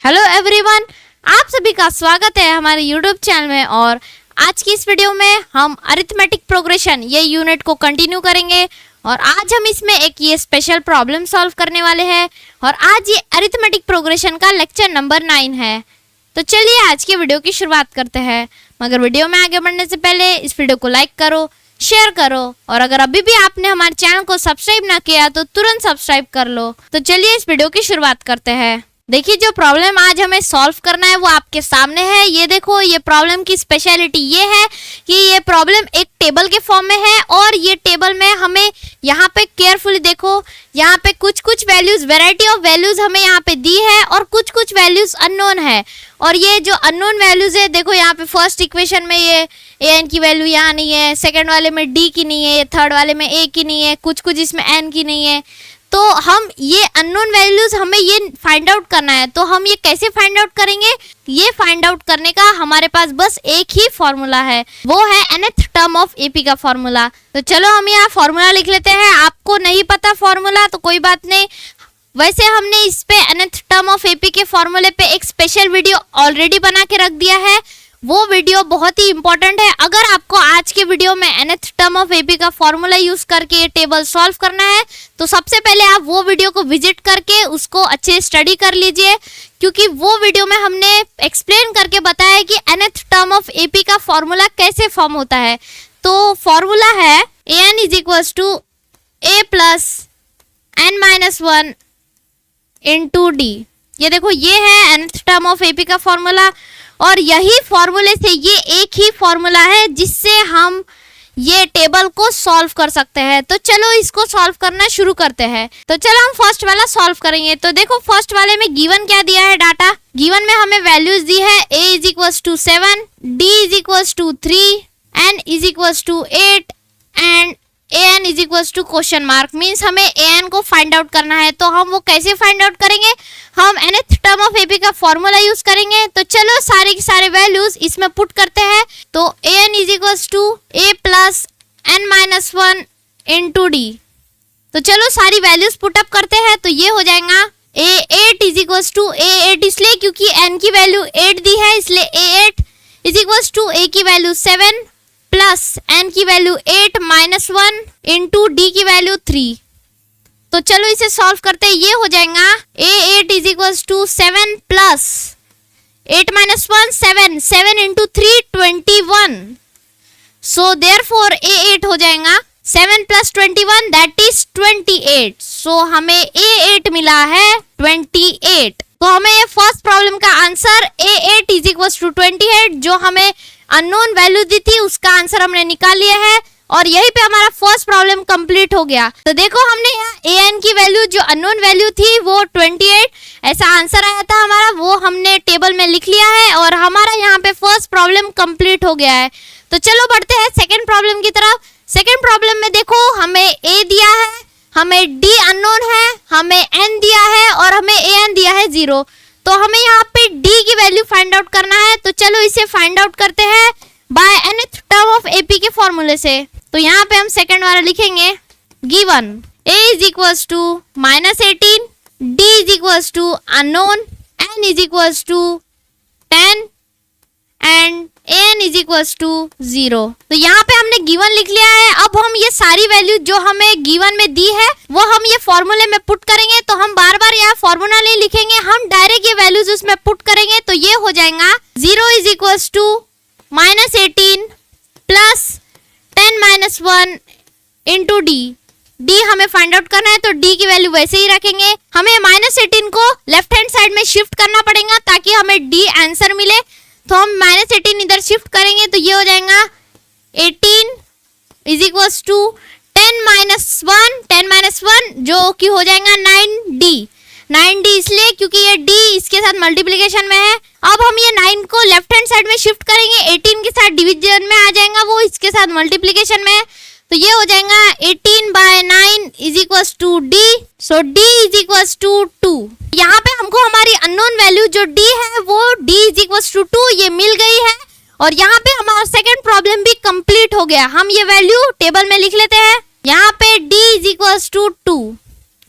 Hello everyone, आप सभी का स्वागत है हमारे यूट्यूब चैनल में। और आज की इस वीडियो में हम अरिथमेटिक प्रोग्रेशन ये यूनिट को कंटिन्यू करेंगे। और आज हम इसमें एक ये स्पेशल प्रॉब्लम सॉल्व करने वाले हैं। और आज ये अरिथमेटिक प्रोग्रेशन का लेक्चर नंबर 9 है। तो चलिए आज की वीडियो की शुरुआत करते हैं। मगर वीडियो में आगे बढ़ने से पहले इस वीडियो को लाइक करो, शेयर करो, और अगर अभी भी आपने हमारे चैनल को सब्सक्राइब ना किया तो तुरंत सब्सक्राइब कर लो। तो चलिए इस वीडियो की शुरुआत करते हैं। देखिए, जो प्रॉब्लम आज हमें सॉल्व करना है वो आपके सामने है। ये देखो, ये प्रॉब्लम की स्पेशलिटी ये है कि ये प्रॉब्लम एक टेबल के फॉर्म में है। और ये टेबल में हमें यहाँ पे केयरफुली देखो, यहाँ पे कुछ कुछ वैल्यूज, वैरायटी ऑफ वैल्यूज हमें यहाँ पे दी है और कुछ कुछ वैल्यूज अननोन है। और ये जो अननोन वैल्यूज है, देखो यहाँ पे फर्स्ट इक्वेशन में ये an की वैल्यू यहाँ नहीं है, सेकंड वाले में d की नहीं है, थर्ड वाले में a की नहीं है, कुछ कुछ इसमें n की नहीं है। तो हम ये अननोन वैल्यूज हमें ये फाइंड आउट करना है। तो हम ये कैसे फाइंड आउट करेंगे? ये फाइंड आउट करने का हमारे पास बस एक ही फॉर्मूला है, वो है nth टर्म ऑफ एपी का फॉर्मूला। तो चलो हम यहाँ फॉर्मूला लिख लेते हैं। आपको नहीं पता फॉर्मूला तो कोई बात नहीं, वैसे हमने इस पे nth टर्म ऑफ एपी के फॉर्मूले पे एक स्पेशल वीडियो ऑलरेडी बना के रख दिया है। वो वीडियो बहुत ही इंपॉर्टेंट है। अगर आपको आज के वीडियो में nth टर्म ऑफ एपी का फॉर्मूला यूज करके ये टेबल सॉल्व करना है तो सबसे पहले आप वो वीडियो को विजिट करके उसको अच्छे स्टडी कर लीजिए, क्योंकि वो वीडियो में हमने एक्सप्लेन करके बताया है कि nth टर्म ऑफ एपी का फॉर्मूला कैसे फॉर्म होता है। तो फॉर्मूला है an is equals to a plus n minus 1 into D. ये देखो, ये है nth टर्म ऑफ एपी का फॉर्मूला। और यही फॉर्मूले से ये एक ही फॉर्मूला है जिससे हम ये टेबल को सॉल्व कर सकते हैं। तो चलो इसको सॉल्व करना शुरू करते हैं। तो चलो हम फर्स्ट वाला सॉल्व करेंगे। तो देखो, फर्स्ट वाले में गिवन क्या दिया है डाटा। गिवन में हमें वैल्यूज दी है a is equals to 7, d is equals to 3, n is equals to 8 and an is equals to question mark. Means हमें an को फाइंड आउट करना है। तो हम वो कैसे फाइंड आउट करेंगे? हम nth टर्म ऑफ एपी का फॉर्मूला यूज करेंगे। तो चलो सारे के सारे वैल्यूज इसमें पुट करते हैं। तो an is equals to a plus n minus 1 into D. तो चलो सारी वैल्यूज पुटअप करते हैं। तो ये हो जाएगा a8 is equals to a8, इसलिए क्योंकि n की वैल्यू 8 दी है, इसलिए a8 is equals to a की वैल्यू 7 प्लस n की वैल्यू 8 माइनस 1 इंटू डी की वैल्यू 3। तो चलो इसे सॉल्व करते हैं। ये हो जाएगा a8 is equals to 7 plus 8 minus 1 7, 7 into 3 21। So therefore a8 हो जाएगा 7 प्लस 21 दैट इज 28। सो हमें a8 मिला है 28। तो हमें फर्स्ट प्रॉब्लम का answer a8 is equals to 28, जो हमें अननोन वैल्यू दी थी, उसका आंसर हमने निकाल लिया है। और यहीं पे हमारा फर्स्ट प्रॉब्लम कंप्लीट हो गया। तो देखो, हमने यहाँ an की वैल्यू जो अननोन वैल्यू थी वो 28 ऐसा आंसर आया था हमारा, वो हमने टेबल में लिख लिया है और हमारा यहाँ पे फर्स्ट प्रॉब्लम कंप्लीट हो गया है। तो चलो बढ़ते हैं सेकेंड प्रॉब्लम की तरफ। सेकेंड प्रॉब्लम में देखो, हमें a दिया है, हमें d अननोन है, हमें n दिया है और हमें an दिया है 0। तो हमें यहाँ पे d की वैल्यू फाइंड आउट करना है। तो चलो इसे फाइंड आउट करते हैं by nth term of AP के फॉर्मूले से। तो यहाँ पे हम सेकंड वाला लिखेंगे। Given a is equals to -18, d is equals to unknown, n is equals to 10 and an is equals to 0। तो यहाँ पे हमने गिवन लिख लिया है। अब हम ये सारी वैल्यू जो हमें गिवन में दी है वो हम ये फॉर्मूले में पुट करेंगे। तो हम बार बार यहाँ फॉर्मूला नहीं लिखेंगे, हम डायरेक्ट ये वैल्यूज उसमें पुट करेंगे। तो ये हो जाएगा 0 is equals to -18 plus 10 minus 1 into D. D हमें फाइंड आउट करना है, तो डी की वैल्यू वैसे ही रखेंगे। हमें -18 को लेफ्ट हैंड साइड में शिफ्ट करना पड़ेगा ताकि हमें डी आंसर मिले। तो हम -18 इधर शिफ्ट करेंगे। तो ये हो जाएगा 18 इज इक्वल्स टू 10 माइनस 1 जो कि हो जाएगा 9d इसलिए क्योंकि ये d इसके साथ मल्टीप्लिकेशन में है। अब हम ये 9 को लेफ्ट हैंड साइड में शिफ्ट करेंगे, 18 के साथ डिवीजन में आ जाएगा, वो इसके साथ मल्टीप्लिकेशन में है। तो ये हो जाएगा 18 by 9 is equals to d। सो d इज इक्वल्स टू 2। यहाँ पे हमको हमारी अननोन वैल्यू जो d है वो d इज इक्वल्स टू 2 ये मिल गई है। और यहाँ पे हमारा सेकंड प्रॉब्लम भी कंप्लीट हो गया। हम ये वैल्यू टेबल में लिख लेते हैं। यहाँ पे d इज इक्वल्स टू 2।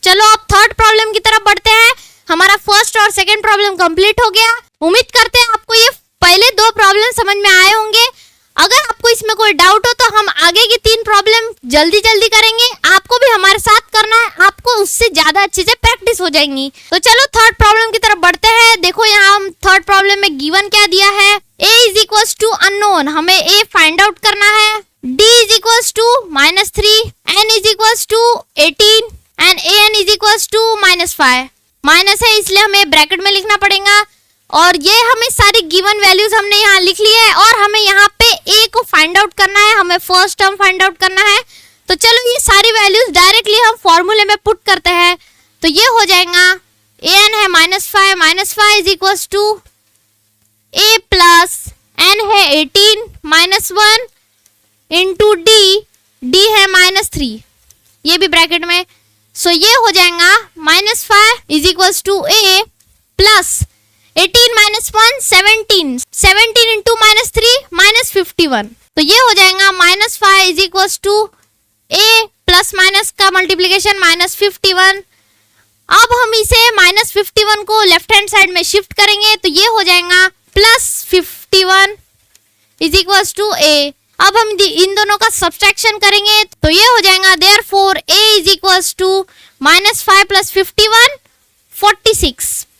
चलो अब थर्ड प्रॉब्लम की तरफ बढ़ते हैं। हमारा फर्स्ट और सेकंड प्रॉब्लम कंप्लीट हो गया। उम्मीद करते हैं आपको ये पहले दो प्रॉब्लम समझ में आए होंगे। अगर आपको इसमें कोई डाउट हो तो हम आगे की 3 प्रॉब्लम जल्दी करेंगे। आपको भी हमारे साथ करना है, आपको उससे ज्यादा अच्छे से प्रैक्टिस हो जाएंगी। तो चलो थर्ड प्रॉब्लम की तरफ बढ़ते हैं। देखो यहाँ हम थर्ड प्रॉब्लम में गिवन क्या दिया है, a is equals to unknown, हमें a फाइंड आउट करना है, d is equals to -3, n is equals to 18 and an is equals to -5। Minus है इसलिए हमें ब्रैकेट में लिखना पड़ेगा और ये हमें सारी गिवन वैल्यूज हमने यहाँ लिख ली है और हमें यहाँ पे a को फाइंड आउट करना है, हमें फर्स्ट टर्म फाइंड आउट करना है। तो चलो ये सारी वैल्यूज डायरेक्टली हम फॉर्मूले में पुट करते हैं। तो ये हो जाएगा an है -5 is equals to a plus n है 18 -1 इंटू d है -3, ये भी ब्रैकेट में। सो ये हो जाएगा -5 is equals to a plus 18 -1 17 into -3 -51। तो ये हो जाएगा -5 is equals to a plus minus का मल्टीप्लीकेशन -51। अब हम इसे -51 को लेफ्ट हैंड साइड में शिफ्ट करेंगे तो ये हो जाएगा +51 इज इक्वल्स टू a। अब हम इन दोनों का सब्सट्रैक्शन करेंगे तो ये हो जाएगा therefore a is equals to -5 + 51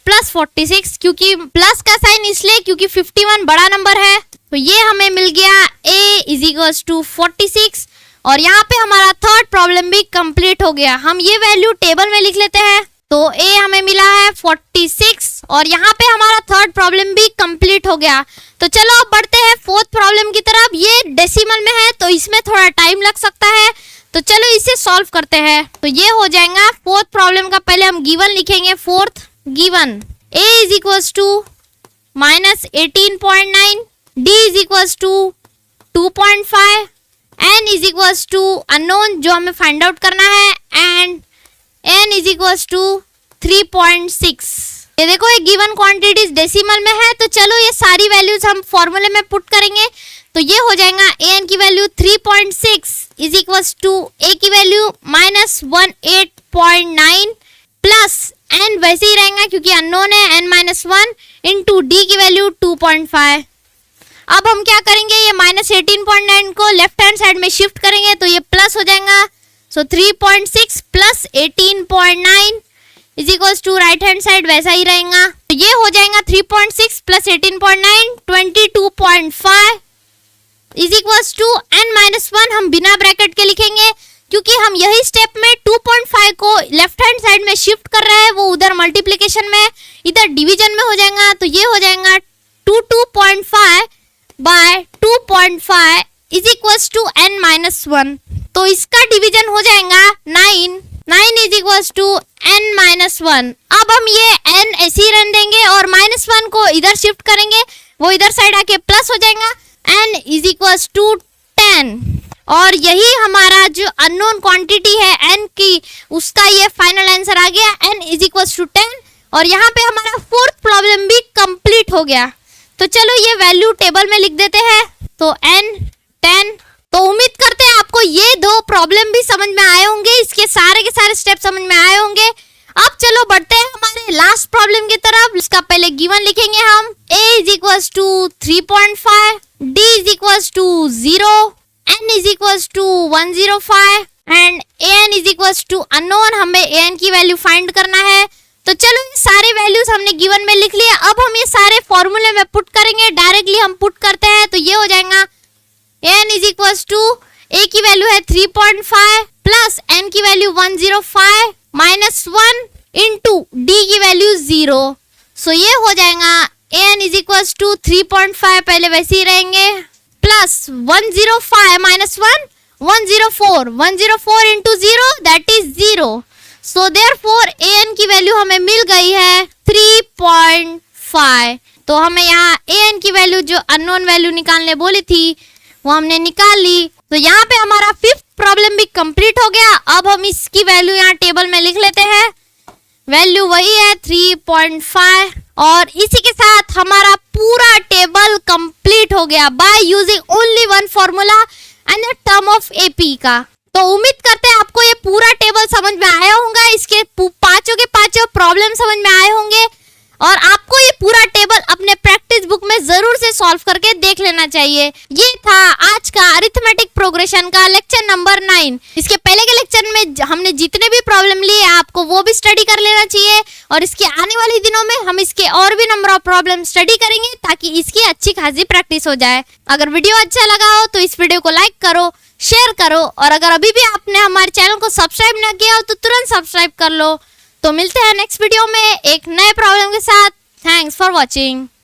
46 क्योंकि प्लस का साइन इसलिए क्योंकि 51 बड़ा नंबर है। तो ये हमें मिल गया a इज इक्वल्स टू 46 और यहाँ पे हमारा थर्ड प्रॉब्लम भी कंप्लीट हो गया। हम ये वैल्यू टेबल में लिख लेते हैं। तो a हमें मिला है 46 और यहाँ पे हमारा थर्ड प्रॉब्लम भी कंप्लीट हो गया। तो चलो अब बढ़ते हैं फोर्थ प्रॉब्लम की तरफ। ये डेसिमल में है तो इसमें थोड़ा टाइम लग सकता है, तो चलो इसे सॉल्व करते हैं। तो ये हो जाएगा फोर्थ प्रॉब्लम का पहले हम गिवन लिखेंगे। Fourth given a is equals to -18.9, d is equals to 2.5, n is equals to unknown जो हमें फाइंड आउट करना है and n is equals to 3.6। ये देखो ये गिवन क्वांटिटीज डेसिमल में है। तो चलो ये सारी वैल्यूज हम फॉर्मूले में पुट करेंगे। तो ये हो जाएगा an की value 3.6 is equals to a की वैल्यू -18.9 प्लस n वैसे ही रहेगा क्योंकि अननोन है n-1 इंटू d की वैल्यू 2.5। अब हम क्या करेंगे, ये -18.9 को लेफ्ट हैंड साइड में शिफ्ट करेंगे तो ये प्लस हो जाएगा। So 3.6 plus 18.9 is equals to right hand side वैसा ही रहेगा। तो ये हो जाएगा 3.6 plus 18.9 22.5 is equals to n-1 हम बिना ब्रैकेट के लिखेंगे क्योंकि हम यही स्टेप में 2.5 को लेफ्ट हैंड साइड में शिफ्ट कर रहे हैं, वो उधर मल्टीप्लिकेशन में इधर डिवीजन में हो जाएगा। तो ये हो जाएगा 2.5 bye 2.5 is equals to n-1। तो इसका डिवीजन हो जाएगा 9 इज इक्वल्स टू n-1। अब हम ये n ऐसे ही रहने देंगे और -1 को इधर शिफ्ट करेंगे, वो इधर साइड आके प्लस हो जाएगा। n इज इक्वल्स टू 10 और यही हमारा जो अननोन क्वांटिटी है n की, उसका ये फाइनल आंसर आ गया n इज इक्वल्स टू 10। और यहाँ पे हमारा फोर्थ प्रॉब्लम भी कंप्लीट हो गया। तो चलो ये वैल्यू टेबल में लिख देते हैं। तो n 10। तो उम्मीद करते हैं आपको ये दो प्रॉब्लम भी समझ में आए होंगे, इसके सारे के सारे स्टेप समझ में आए होंगे। अब चलो बढ़ते हैं हमारे लास्ट प्रॉब्लम की तरफ। इसका पहले गिवन लिखेंगे हम a is equals to 3.5, d is equals to 0, n is equals to 105 and an is equals to unknown, हमें an की वैल्यू फाइंड करना है। तो चलो ये सारे वैल्यूज हमने गिवन में लिख लिए। अब हम ये सारे फॉर्मूले में पुट करेंगे, डायरेक्टली हम पुट करते हैं। तो ये हो जाएगा n is equals to a की वैल्यू है 3.5 प्लस n की वैल्यू 105 -1 इंटू d की वैल्यू 0। सो ये हो जाएगा n इज इक्वल्स टू 3.5 पहले वैसे ही रहेंगे plus 105 -1 104 into 0 that is 0। So therefore an की वैल्यू हमें मिल गई है 3.5। तो हमें यहाँ an की वैल्यू जो अननोन वैल्यू निकालने बोली थी वो हमने निकाल ली। तो यहाँ पे हमारा फिफ्थ प्रॉब्लम भी कंप्लीट हो गया। अब हम इसकी वैल्यू यहाँ टेबल में लिख लेते हैं। वैल्यू वही है 3.5 और इसी के साथ हमारा पूरा टेबल कंप्लीट हो गया by using only one formula and the term of AP का। तो उम्मीद करते हैं आपको ये पूरा टेबल समझ में आया होगा, इसके पांचों के पांचों प्रॉब्लम समझ में आए होंगे और आपको ये पूरा टेबल अपने प्रैक्टिस बुक में जरूर से सॉल्व करके देख लेना चाहिए। ये था आज का अरिथमेटिक प्रोग्रेशन का लेक्चर नंबर 9। इसके पहले के लेक्चर में हमने जितने भी प्रॉब्लम लिए आपको वो भी स्टडी कर लेना चाहिए और इसके आने वाले दिनों में हम इसके और भी नंबर ऑफ प्रॉब्लम स्टडी करेंगे ताकि इसकी अच्छी खासी प्रैक्टिस हो जाए। अगर वीडियो अच्छा लगा हो तो इस वीडियो को लाइक करो, शेयर करो और अगर अभी भी आपने हमारे चैनल को सब्सक्राइब ना किया हो तो तुरंत सब्सक्राइब कर लो। तो मिलते हैं नेक्स्ट वीडियो में एक नए प्रॉब्लम के साथ। Thanks for watching.